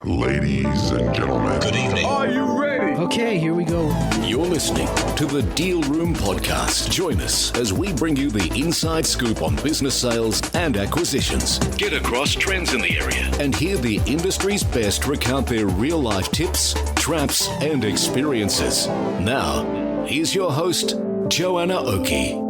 Ladies and gentlemen, Good evening. Are you ready? Okay, here we go. You're listening to the Deal Room Podcast. Join us as we bring you the inside scoop on business sales and acquisitions. Get across trends in the area and hear the industry's best recount their real-life tips, traps, and experiences. Now, here's your host, Joanna Oakey.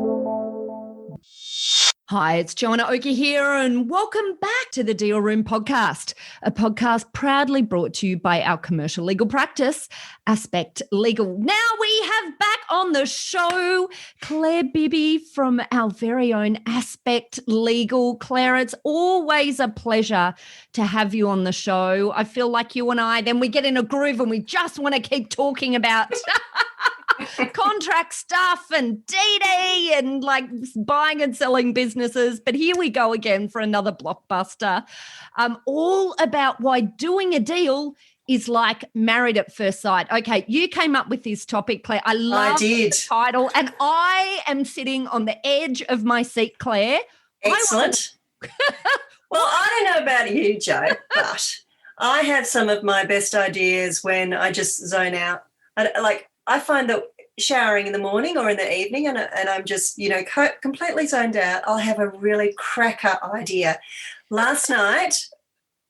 Hi, it's Joanna Oakey here, and welcome back to the Deal Room Podcast, a podcast proudly brought to you by our commercial legal practice, Aspect Legal. Now we have back on the show Claire Bibby from our very own Aspect Legal. Claire, it's always a pleasure to have you on the show. I feel like you and I, then we get in a groove and we just want to keep talking about contract stuff and DD and like buying and selling businesses. But here we go again for another blockbuster, all about why doing a deal is like married at first sight. Okay, you came up with this topic, Claire. I love the title, and I am sitting on the edge of my seat, Claire. Excellent. Well, I don't know about you, Jo, but I have some of my best ideas when I just zone out. I find that showering in the morning or in the evening and I'm just, completely zoned out, I'll have a really cracker idea. Last night,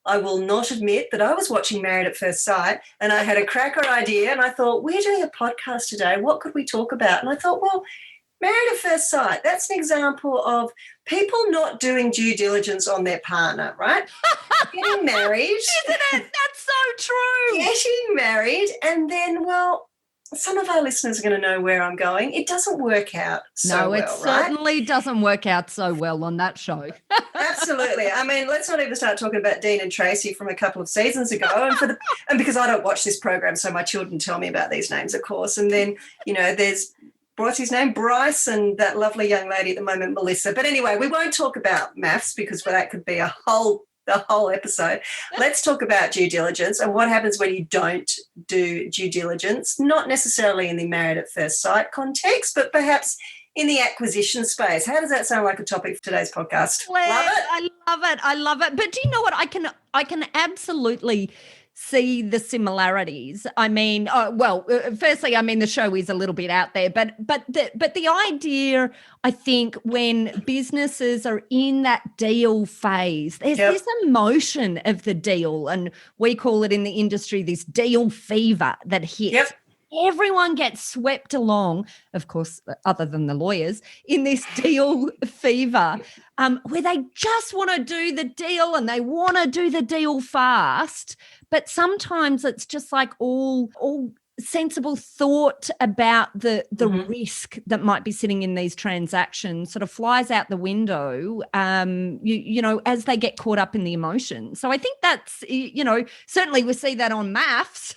I will not admit that I was watching Married at First Sight and I had a cracker idea and I thought, we're doing a podcast today. What could we talk about? And I thought, well, Married at First Sight, that's an example of people not doing due diligence on their partner, right? Getting married. Isn't it? That's so true. Getting married and then, well, some of our listeners are going to know where I'm going. It doesn't work out so well, right? No, it certainly doesn't work out so well on that show. Absolutely. I mean, let's not even start talking about Dean and Tracy from a couple of seasons ago. And because I don't watch this program, so my children tell me about these names, of course. And then, there's, what's his name? Bryce, and that lovely young lady at the moment, Melissa. But anyway, we won't talk about maths because that could be the whole episode. Let's talk about due diligence and what happens when you don't do due diligence, not necessarily in the Married at First Sight context, but perhaps in the acquisition space. How does that sound like a topic for today's podcast? Claire, I love it. But do you know what? I can absolutely see the similarities. I mean, firstly, the show is a little bit out there, but the idea, I think, when businesses are in that deal phase, there's this emotion of the deal, and we call it in the industry this deal fever that hits. Yep. Everyone gets swept along, of course, other than the lawyers, in this deal fever where they just want to do the deal and they want to do the deal fast. But sometimes it's just like all sensible thought about the risk that might be sitting in these transactions sort of flies out the window, as they get caught up in the emotion. So I think that's, certainly we see that on maths.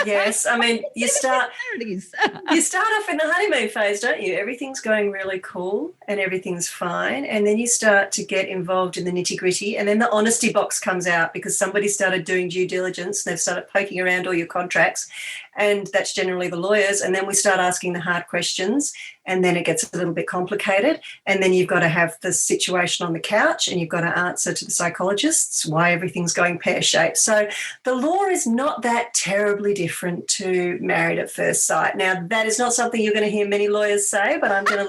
Yes, I mean, you start off in the honeymoon phase, don't you? Everything's going really cool and everything's fine. And then you start to get involved in the nitty-gritty, and then the honesty box comes out because somebody started doing due diligence. They've started poking around all your contracts, and that's generally the lawyers. And then we start asking the hard questions, and then it gets a little bit complicated. And then you've got to have the situation on the couch, and you've got to answer to the psychologists why everything's going pear-shaped. So the law is not that terribly different to Married at First Sight. Now, that is not something you're going to hear many lawyers say, but I'm going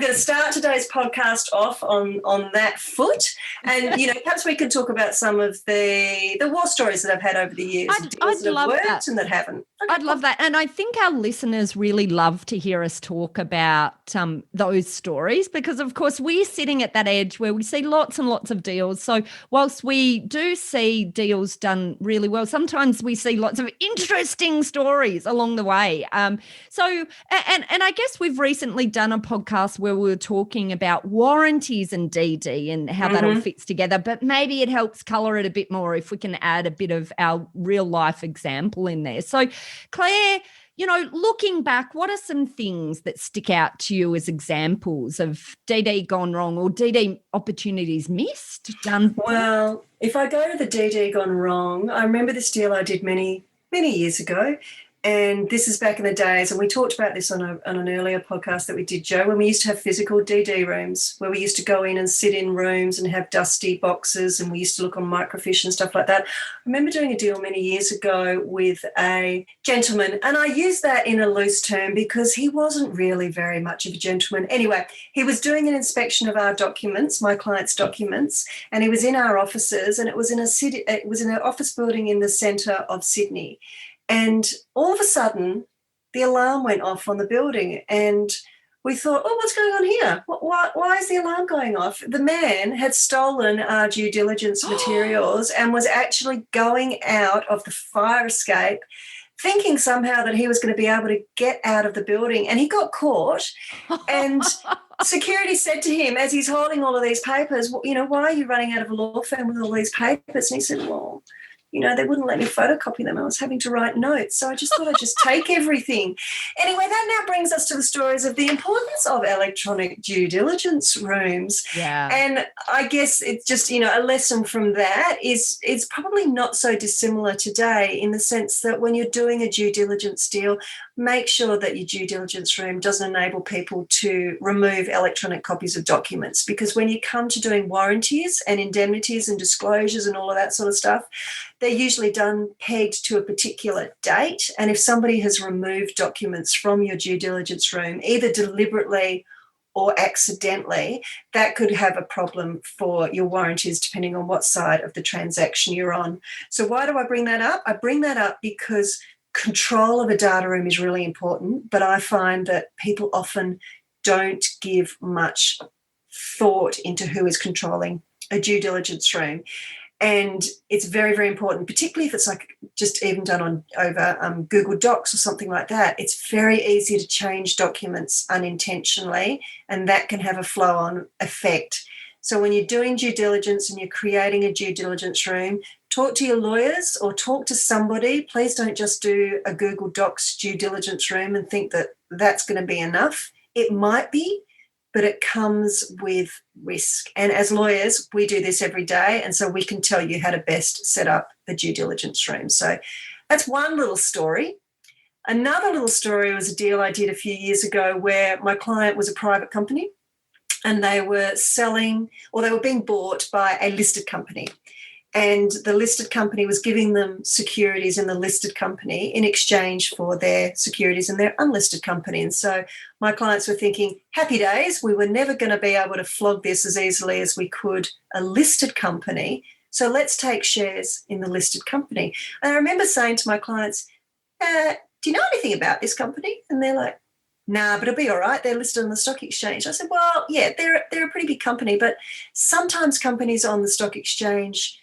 to start today's podcast off on that foot. And, perhaps we can talk about some of the war stories that I've had over the years. I'd love that. And that haven't. Okay. I'd love that. And I think our listeners really love to hear us talk about those stories because, of course, we're sitting at that edge where we see lots and lots of deals. So whilst we do see deals done really well, sometimes we see lots of interesting stories along the way. And I guess we've recently done a podcast where we were talking about warranties and DD and how that all fits together, but maybe it helps colour it a bit more if we can add a bit of our real life example in there. So Claire, looking back, what are some things that stick out to you as examples of DD gone wrong or DD opportunities missed, done? Well, if I go to the DD gone wrong, I remember this deal I did many, many years ago, And this is back in the days, and we talked about this on an earlier podcast that we did, Joe, when we used to have physical DD rooms where we used to go in and sit in rooms and have dusty boxes, and we used to look on microfiche and stuff like that. I remember doing a deal many years ago with a gentleman, and I use that in a loose term because he wasn't really very much of a gentleman. Anyway, he was doing an inspection of our documents, my client's documents, and he was in our offices, and it was in an office building in the centre of Sydney. And all of a sudden, the alarm went off on the building, and we thought, oh, what's going on here? Why is the alarm going off? The man had stolen our due diligence materials and was actually going out of the fire escape, thinking somehow that he was going to be able to get out of the building. And he got caught, and security said to him as he's holding all of these papers, well, why are you running out of a law firm with all these papers? And he said, well, they wouldn't let me photocopy them. I was having to write notes. So I just thought I'd just take everything. Anyway, that now brings us to the stories of the importance of electronic due diligence rooms. Yeah. And I guess it's just, a lesson from that is it's probably not so dissimilar today in the sense that when you're doing a due diligence deal, make sure that your due diligence room doesn't enable people to remove electronic copies of documents, because when you come to doing warranties and indemnities and disclosures and all of that sort of stuff, they're usually done pegged to a particular date. And if somebody has removed documents from your due diligence room, either deliberately or accidentally, that could have a problem for your warranties depending on what side of the transaction you're on. So why do I bring that up? I bring that up because control of a data room is really important, but I find that people often don't give much thought into who is controlling a due diligence room. And it's very, very important, particularly if it's like just even done over Google Docs or something like that. It's very easy to change documents unintentionally, and that can have a flow-on effect. So when you're doing due diligence and you're creating a due diligence room, talk to your lawyers or talk to somebody. Please don't just do a Google Docs due diligence room and think that that's going to be enough. It might be, but it comes with risk. And as lawyers, we do this every day, and so we can tell you how to best set up a due diligence room. So that's one little story. Another little story was a deal I did a few years ago where my client was a private company, and they were being bought by a listed company. And the listed company was giving them securities in the listed company in exchange for their securities in their unlisted company. And so my clients were thinking, happy days, we were never going to be able to flog this as easily as we could a listed company. So let's take shares in the listed company. And I remember saying to my clients, do you know anything about this company? And they're like, nah, but it'll be all right. They're listed on the stock exchange. I said, well, yeah, they're a pretty big company, but sometimes companies on the stock exchange,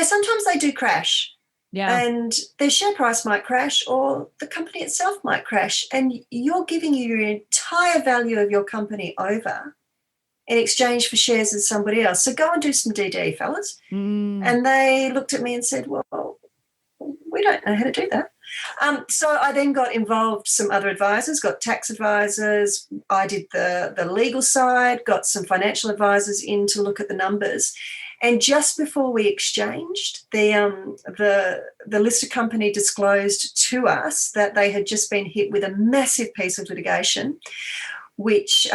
sometimes they do crash. Yeah. And their share price might crash, or the company itself might crash. And you're giving your entire value of your company over in exchange for shares in somebody else. So go and do some DD, fellas. And they looked at me and said, well, we don't know how to do that. So I then got involved, some other advisors, got tax advisors. I did the legal side, got some financial advisors in to look at the numbers. And just before we exchanged, the listed company disclosed to us that they had just been hit with a massive piece of litigation, which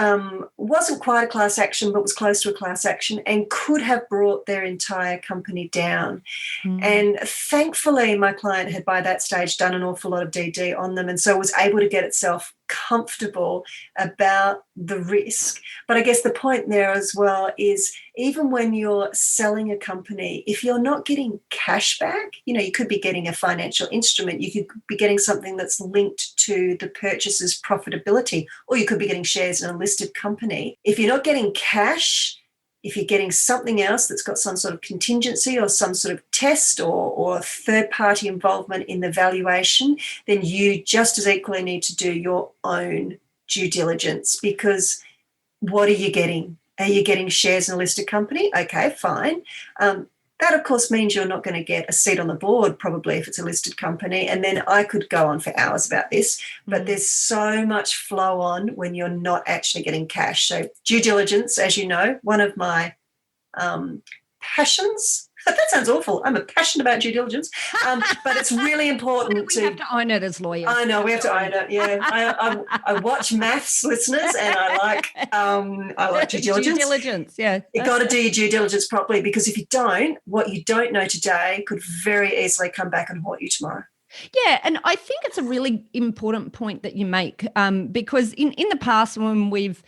wasn't quite a class action, but was close to a class action and could have brought their entire company down. And thankfully, my client had by that stage done an awful lot of DD on them, and so was able to get itself comfortable about the risk. But I guess the point there as well is even when you're selling a company, if you're not getting cash back, you could be getting a financial instrument, you could be getting something that's linked to the purchaser's profitability, or you could be getting shares in a listed company. If you're not getting cash, if you're getting something else that's got some sort of contingency or some sort of test or third-party involvement in the valuation, then you just as equally need to do your own due diligence, because what are you getting? Are you getting shares in a listed company? Okay, fine. That, of course, means you're not going to get a seat on the board probably if it's a listed company. And then I could go on for hours about this, but there's so much flow on when you're not actually getting cash. So due diligence, as you know, one of my passions That sounds awful. I'm passionate about due diligence, but it's really important we have to own it as lawyers. I know we have to own it. Yeah, I watch maths, listeners, and I like due diligence. Due diligence, yeah. You got to do your due diligence properly, because if you don't, what you don't know today could very easily come back and haunt you tomorrow. Yeah, and I think it's a really important point that you make, because in the past when we've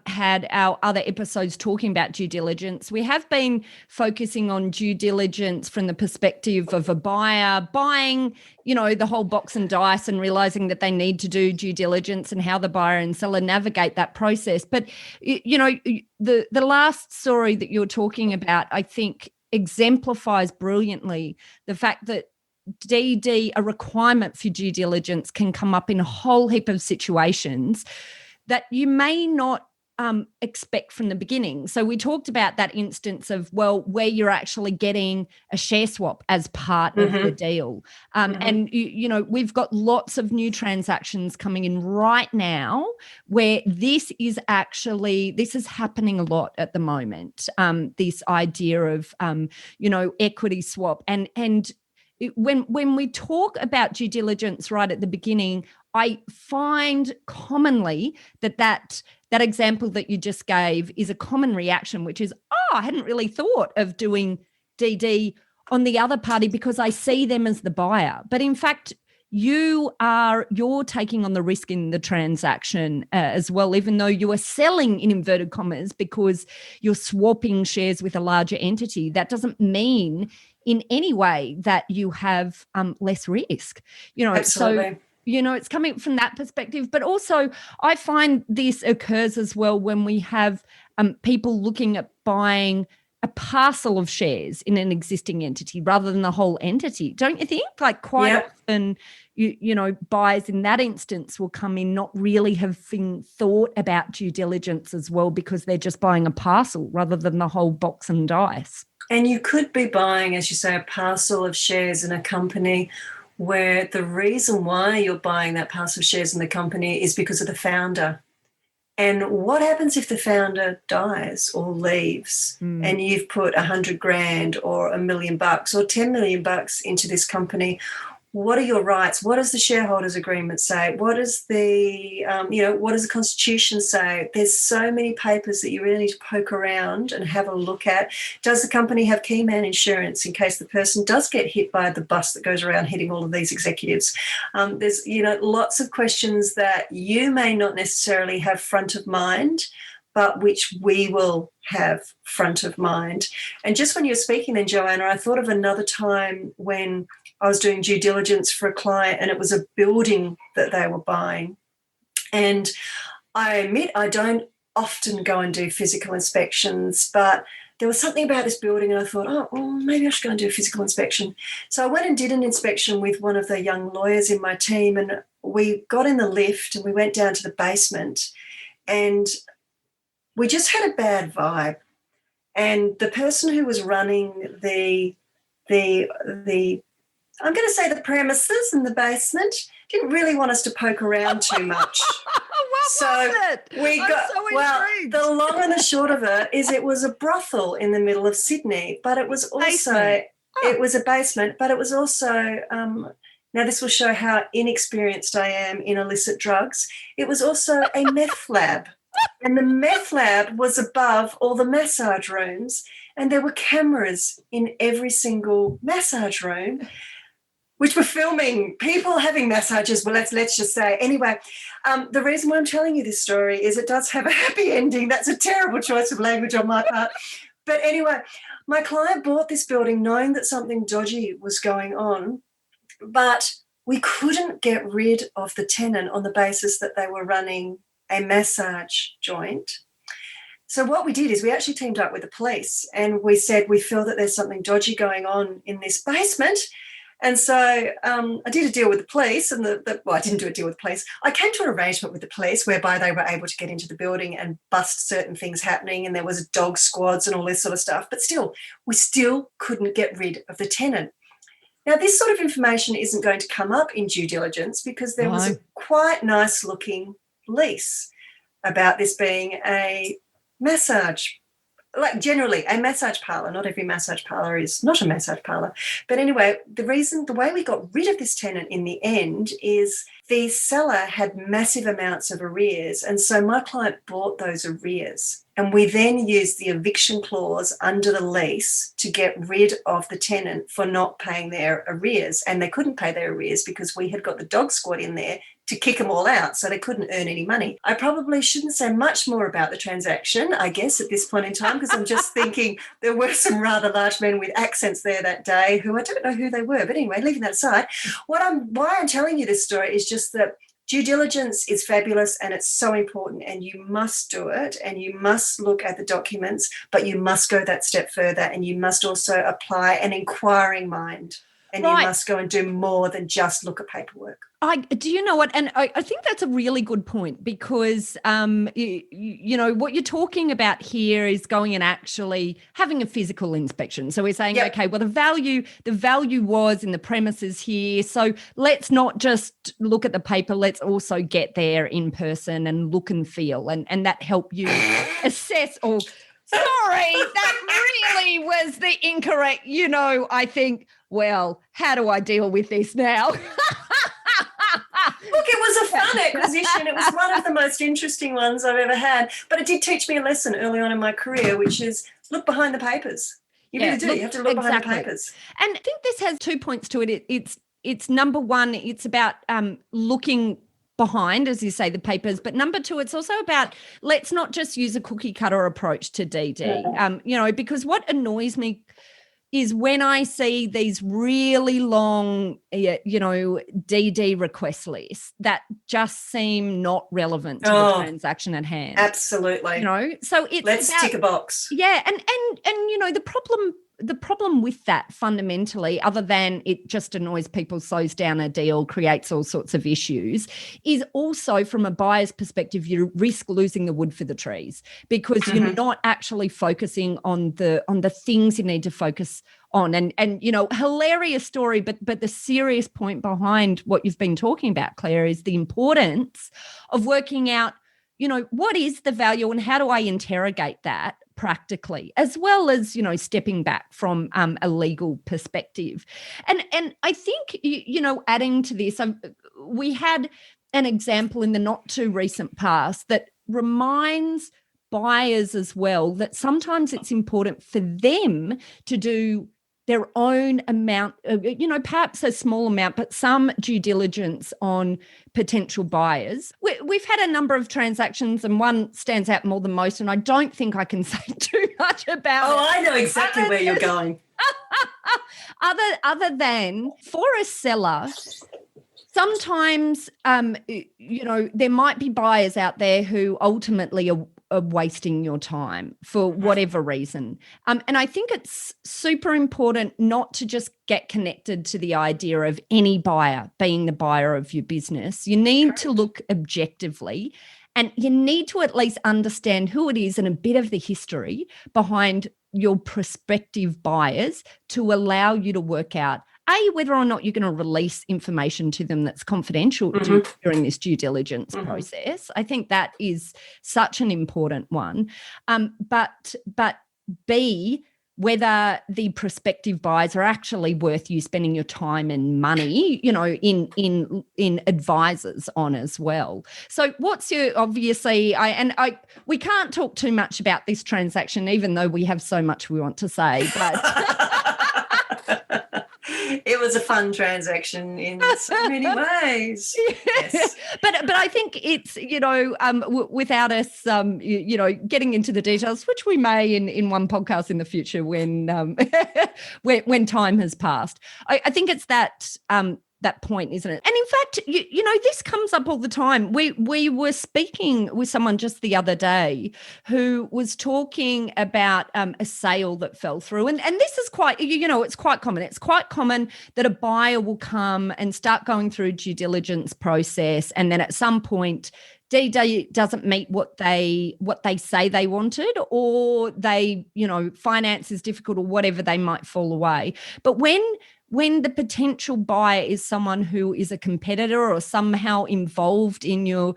had our other episodes talking about due diligence, we have been focusing on due diligence from the perspective of a buyer buying, the whole box and dice and realizing that they need to do due diligence and how the buyer and seller navigate that process. But, the last story that you're talking about, I think, exemplifies brilliantly the fact that DD, a requirement for due diligence, can come up in a whole heap of situations that you may not expect from the beginning. So we talked about that instance of, where you're actually getting a share swap as part of the deal. And, we've got lots of new transactions coming in right now where this is happening a lot at the moment, this idea of, equity swap. And when we talk about due diligence right at the beginning, I find commonly that example that you just gave is a common reaction, which is, I hadn't really thought of doing DD on the other party because I see them as the buyer. But in fact, you're taking on the risk in the transaction as well, even though you are selling in inverted commas because you're swapping shares with a larger entity. That doesn't mean in any way that you have less risk. Absolutely. So, it's coming from that perspective. But also I find this occurs as well when we have people looking at buying a parcel of shares in an existing entity rather than the whole entity. Don't you think? Like quite often, buyers in that instance will come in not really having thought about due diligence as well because they're just buying a parcel rather than the whole box and dice. And you could be buying, as you say, a parcel of shares in a company where the reason why you're buying that parcel of shares in the company is because of the founder. And what happens if the founder dies or leaves and you've put $100,000 or $1 million or $10 million into this company? What are your rights? What does the shareholders agreement say? What does the, what does the Constitution say? There's so many papers that you really need to poke around and have a look at. Does the company have key man insurance in case the person does get hit by the bus that goes around hitting all of these executives? There's, lots of questions that you may not necessarily have front of mind, but which we will have front of mind. And just when you were speaking then, Joanna, I thought of another time when I was doing due diligence for a client and it was a building that they were buying. And I admit I don't often go and do physical inspections, but there was something about this building and I thought, maybe I should go and do a physical inspection. So I went and did an inspection with one of the young lawyers in my team, and we got in the lift and we went down to the basement, and we just had a bad vibe. And the person who was running the I'm going to say the premises in the basement didn't really want us to poke around too much. Was it? The long and the short of it was a brothel in the middle of Sydney, but it was also it was a basement, but it was also now this will show how inexperienced I am in illicit drugs. It was also a meth lab. And the meth lab was above all the massage rooms, and there were cameras in every single massage room, which were filming people having massages. Well, let's just say. Anyway, the reason why I'm telling you this story is it does have a happy ending. That's a terrible choice of language on my part. But anyway, my client bought this building knowing that something dodgy was going on, but we couldn't get rid of the tenant on the basis that they were running a massage joint. So what we did is we actually teamed up with the police and we said we feel that there's something dodgy going on in this basement. And so I did a deal with the police, and I didn't do a deal with the police. I came to an arrangement with the police whereby they were able to get into the building and bust certain things happening, and there was dog squads and all this sort of stuff. But still, we still couldn't get rid of the tenant. Now, this sort of information isn't going to come up in due diligence because there was a quite nice-looking lease about this being a massage like generally a massage parlor, not every massage parlor is not a massage parlor. But anyway, the way we got rid of this tenant in the end is the seller had massive amounts of arrears. And so my client bought those arrears. And we then used the eviction clause under the lease to get rid of the tenant for not paying their arrears. And they couldn't pay their arrears because we had got the dog squad in there to kick them all out, so they couldn't earn any money. I probably shouldn't say much more about the transaction, I guess, at this point in time, because I'm just thinking there were some rather large men with accents there that day who I don't know who they were. But anyway, leaving that aside, why I'm telling you this story is just that due diligence is fabulous and it's so important, and you must do it, and you must look at the documents, but you must go that step further, and you must also apply an inquiring mind, and you must go and do more than just look at paperwork. Do you know what? And I think that's a really good point, because, you know, what you're talking about here is going and actually having a physical inspection. So we're saying, okay, well, the value was in the premises here. So let's not just look at the paper. Let's also get there in person and look and feel, and that help you assess or. Sorry, that really was the incorrect, you know, I think, well, how do I deal with this now? Look, it was a fun acquisition. It was one of the most interesting ones I've ever had. But it did teach me a lesson early on in my career, which is look behind the papers. You really do. You have to look behind the papers. And I think this has 2 points to it. It's number one, it's about looking behind, as you say, the papers. But number two, it's also about let's not just use a cookie cutter approach to DD, you know, because what annoys me is when I see these really long, you know, DD request lists that just seem not relevant to the transaction at hand. Absolutely. You know, so it's let's tick a box. Yeah, and you know, the problem with that fundamentally, other than it just annoys people, slows down a deal, creates all sorts of issues, is also from a buyer's perspective, you risk losing the wood for the trees, because you're not actually focusing on the things you need to focus on. And you know, hilarious story, but the serious point behind what you've been talking about, Claire, is the importance of working out, you know, what is the value and how do I interrogate that practically, as well as, you know, stepping back from a legal perspective. And I think, you know, adding to this, we had an example in the not too recent past that reminds buyers as well that sometimes it's important for them to do their own amount, you know, perhaps a small amount, but some due diligence on potential buyers. We've had a number of transactions and one stands out more than most, and I don't think I can say too much about it. Oh, I know exactly where you're going. Other than for a seller, sometimes, you know, there might be buyers out there who ultimately are wasting your time for whatever reason. And I think it's super important not to just get connected to the idea of any buyer being the buyer of your business. You need to look objectively, and you need to at least understand who it is and a bit of the history behind your prospective buyers to allow you to work out whether or not you're going to release information to them that's confidential during this due diligence process. I think that is such an important one. But B, whether the prospective buyers are actually worth you spending your time and money, you know, in advisors on as well. So what's your, obviously, we can't talk too much about this transaction, even though we have so much we want to say, but it was a fun transaction in so many ways. Yes. But I think it's, you know, without us, you know, getting into the details, which we may in one podcast in the future when when time has passed. I think it's that point, isn't it? And in fact, you know, this comes up all the time. We were speaking with someone just the other day who was talking about a sale that fell through. And this is quite, you know, it's quite common. It's quite common that a buyer will come and start going through due diligence process, and then at some point DD doesn't meet what they say they wanted, or they, you know, finance is difficult or whatever, they might fall away. But when the potential buyer is someone who is a competitor or somehow involved in your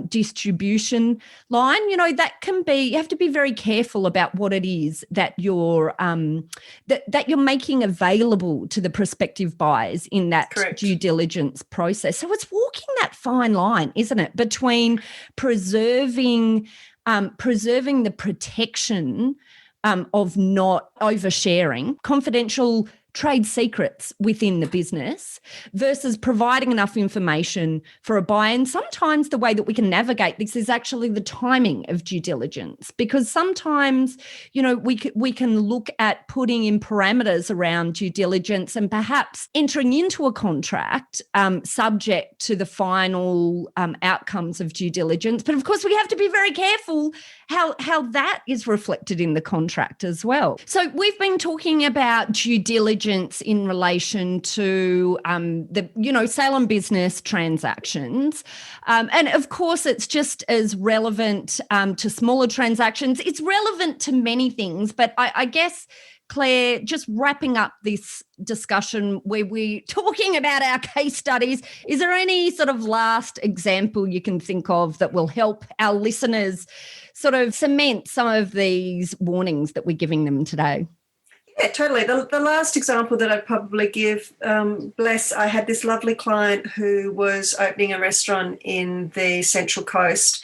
distribution line, that can be, you have to be very careful about what it is that you're that you're making available to the prospective buyers in that Correct. due diligence process. So it's walking that fine line, isn't it, between preserving the protection of not oversharing confidential trade secrets within the business versus providing enough information for a buyer. And sometimes the way that we can navigate this is actually the timing of due diligence, because sometimes, we can look at putting in parameters around due diligence and perhaps entering into a contract subject to the final outcomes of due diligence. But of course, we have to be very careful how that is reflected in the contract as well. So we've been talking about due diligence in relation to the sale and business transactions, and of course it's just as relevant to smaller transactions. It's relevant to many things, but I guess, Claire, just wrapping up this discussion where we're talking about our case studies, is there any sort of last example you can think of that will help our listeners sort of cement some of these warnings that we're giving them today? Yeah, totally. The last example that I'd probably give, I had this lovely client who was opening a restaurant in the Central Coast,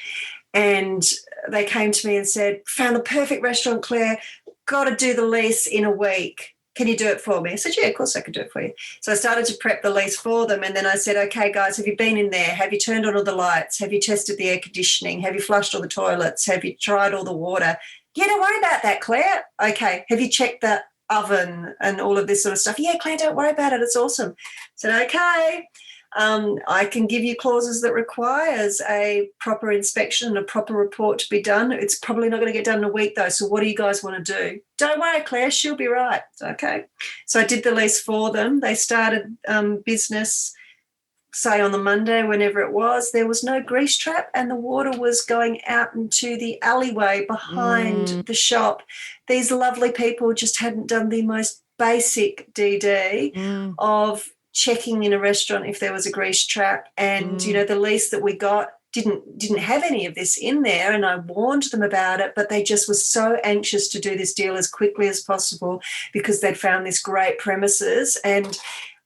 and they came to me and said, found the perfect restaurant, Claire, got to do the lease in a week. Can you do it for me? I said, yeah, of course I can do it for you. So I started to prep the lease for them, and then I said, okay, guys, have you been in there? Have you turned on all the lights? Have you tested the air conditioning? Have you flushed all the toilets? Have you tried all the water? Yeah, don't worry about that, Claire. Okay, have you checked the oven and all of this sort of stuff? Yeah, Claire, don't worry about it. It's awesome. I said, okay, I can give you clauses that requires a proper inspection and a proper report to be done. It's probably not going to get done in a week, though. So what do you guys want to do? Don't worry, Claire, she'll be right. Okay. So I did the lease for them. They started business, say, on the Monday, whenever it was. There was no grease trap, and the water was going out into the alleyway behind the shop. These lovely people just hadn't done the most basic DD of checking in a restaurant if there was a grease trap. And, the lease that we got didn't have any of this in there, and I warned them about it, but they just were so anxious to do this deal as quickly as possible because they'd found this great premises. And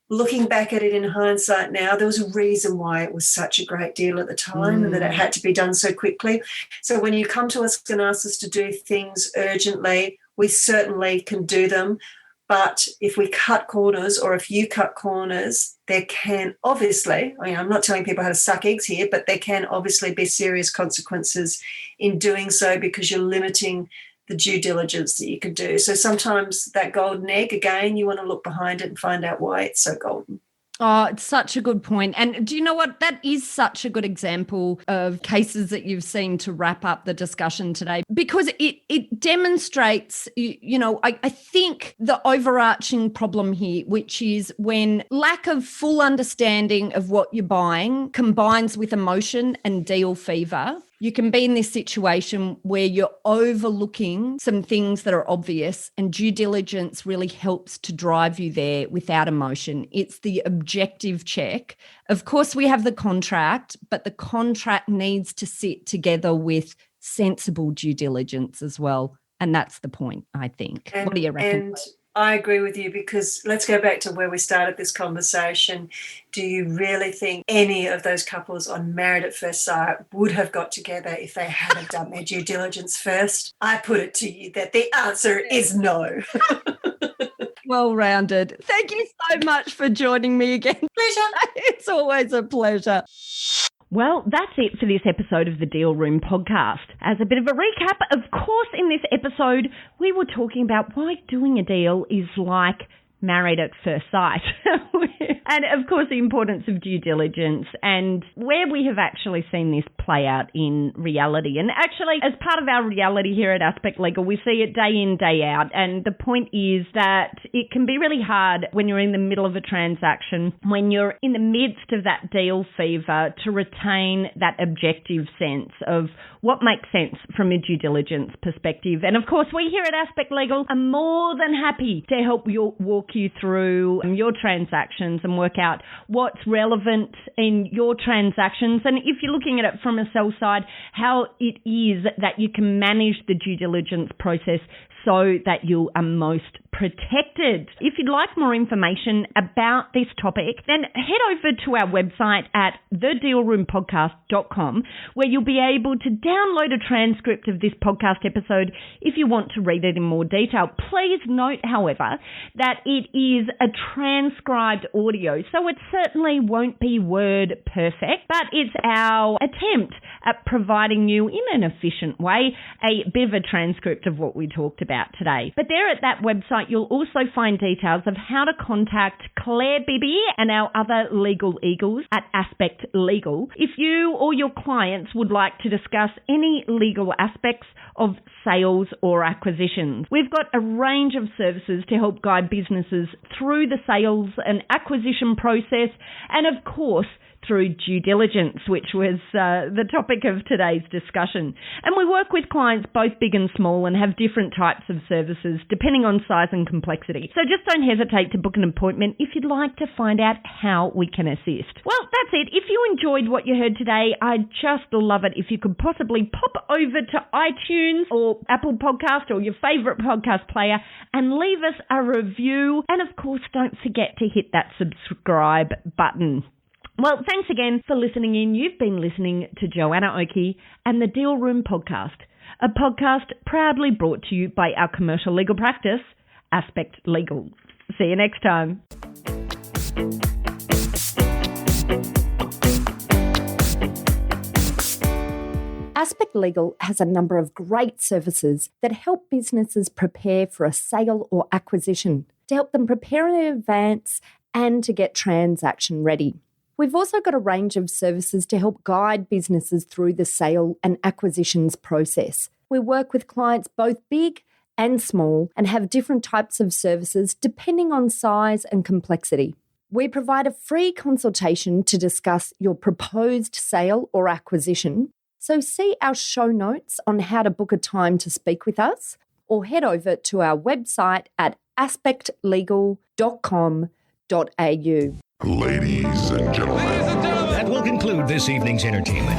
looking back at it in hindsight now, there was a reason why it was such a great deal at the time and that it had to be done so quickly. So when you come to us and ask us to do things urgently, we certainly can do them. But if we cut corners, or if you cut corners, there can obviously, I'm not telling people how to suck eggs here, but there can obviously be serious consequences in doing so because you're limiting the due diligence that you can do. So sometimes that golden egg, again, you want to look behind it and find out why it's so golden. Oh, it's such a good point. And do you know what? That is such a good example of cases that you've seen to wrap up the discussion today, because it demonstrates, I think the overarching problem here, which is when lack of full understanding of what you're buying combines with emotion and deal fever, you can be in this situation where you're overlooking some things that are obvious, and due diligence really helps to drive you there without emotion. It's the objective check. Of course, we have the contract, but the contract needs to sit together with sensible due diligence as well. And that's the point, I think. What do you reckon? And I agree with you, because let's go back to where we started this conversation. Do you really think any of those couples on Married at First Sight would have got together if they hadn't done their due diligence first? I put it to you that the answer is no. Well-rounded. Thank you so much for joining me again. Pleasure. It's always a pleasure. Well, that's it for this episode of the Deal Room podcast. As a bit of a recap, of course, in this episode, we were talking about why doing a deal is like Married at First Sight. And, of course, the importance of due diligence and where we have actually seen this play out in reality. And actually, as part of our reality here at Aspect Legal, we see it day in, day out. And the point is that it can be really hard when you're in the middle of a transaction, when you're in the midst of that deal fever, to retain that objective sense of what makes sense from a due diligence perspective. And of course, we here at Aspect Legal are more than happy to help walk you through your transactions and work out what's relevant in your transactions. And if you're looking at it from a sell side, how it is that you can manage the due diligence process so that you are most protected. If you'd like more information about this topic, then head over to our website at thedealroompodcast.com, where you'll be able to download a transcript of this podcast episode if you want to read it in more detail. Please note, however, that it is a transcribed audio, so it certainly won't be word perfect, but it's our attempt at providing you in an efficient way a bit of a transcript of what we talked about today. But there at that website, you'll also find details of how to contact Claire, Bibby, and our other legal eagles at Aspect Legal if you or your clients would like to discuss any legal aspects of sales or acquisitions. We've got a range of services to help guide businesses through the sales and acquisition process, and of course, through due diligence, which was the topic of today's discussion. And we work with clients both big and small and have different types of services depending on size and complexity. So just don't hesitate to book an appointment if you'd like to find out how we can assist. Well, that's it. If you enjoyed what you heard today, I'd just love it if you could possibly pop over to iTunes or Apple Podcast or your favourite podcast player and leave us a review. And of course, don't forget to hit that subscribe button. Well, thanks again for listening in. You've been listening to Joanna Oakey and the Deal Room Podcast, a podcast proudly brought to you by our commercial legal practice, Aspect Legal. See you next time. Aspect Legal has a number of great services that help businesses prepare for a sale or acquisition, to help them prepare in advance and to get transaction ready. We've also got a range of services to help guide businesses through the sale and acquisitions process. We work with clients both big and small and have different types of services depending on size and complexity. We provide a free consultation to discuss your proposed sale or acquisition. So see our show notes on how to book a time to speak with us, or head over to our website at aspectlegal.com.au. Ladies and gentlemen. That will conclude this evening's entertainment.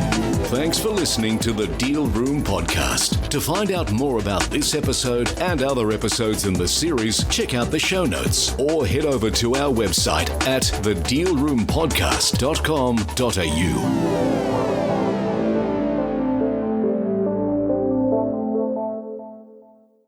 Thanks for listening to the Deal Room Podcast. To find out more about this episode and other episodes in the series, check out the show notes or head over to our website at thedealroompodcast.com.au.